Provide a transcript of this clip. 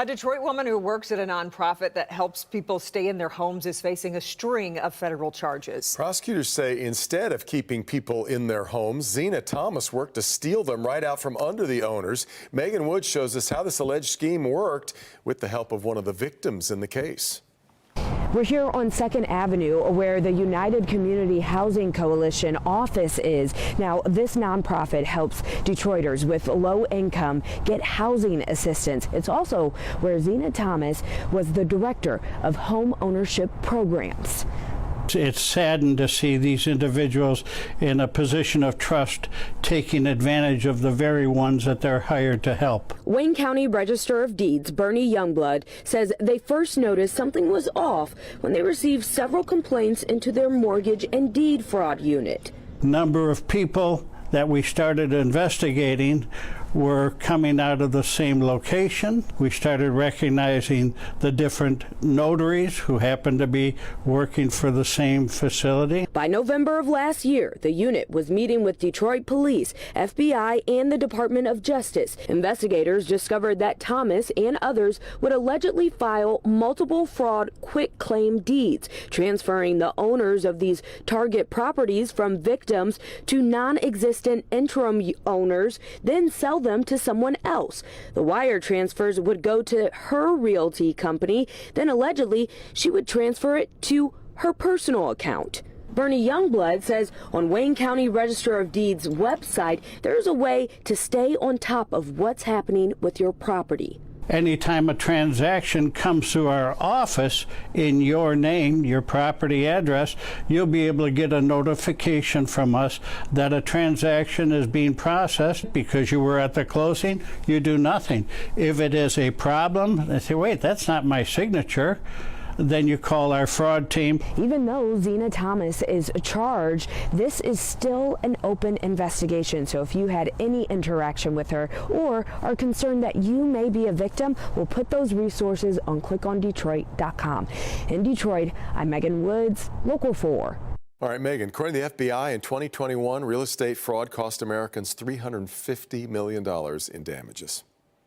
A Detroit woman who works at a nonprofit that helps people stay in their homes is facing a string of federal charges. Prosecutors say instead of keeping people in their homes, Zena Thomas worked to steal them right out from under the owners. Megan Woods shows us how this alleged scheme worked with the help of one of the victims in the case. We're here on 2nd Avenue where the United Community Housing Coalition office is. Now, this nonprofit helps Detroiters with low income get housing assistance. It's also where Zena Thomas was the director of home ownership programs. It's saddened to see these individuals in a position of trust taking advantage of the very ones that they're hired to help. Wayne County Register of Deeds Bernie Youngblood says they first noticed something was off when they received several complaints into their mortgage and deed fraud unit. Number of people that we started investigating were coming out of the same location. We started recognizing the different notaries who happened to be working for the same facility. By November of last year, the unit was meeting with Detroit Police, FBI, and the Department of Justice. Investigators discovered that Thomas and others would allegedly file multiple fraud quitclaim deeds, transferring the owners of these target properties from victims to non-existent interim owners, then sell them to someone else. The wire transfers would go to her realty company, then allegedly she would transfer it to her personal account. Bernie Youngblood says on Wayne County Register of Deeds website, there's a way to stay on top of what's happening with your property. Anytime a transaction comes through our office in your name, your property address, you'll be able to get a notification from us that a transaction is being processed. Because you were at the closing, you do nothing. If it is a problem, they say, wait, that's not my signature. Then you call our fraud team. Even though Zena Thomas is charged, this is still an open investigation. So if you had any interaction with her or are concerned that you may be a victim, we'll put those resources on clickondetroit.com. In Detroit, I'm Megan Woods, Local 4. All right, Megan, according to the FBI, in 2021, real estate fraud cost Americans $350 million in damages.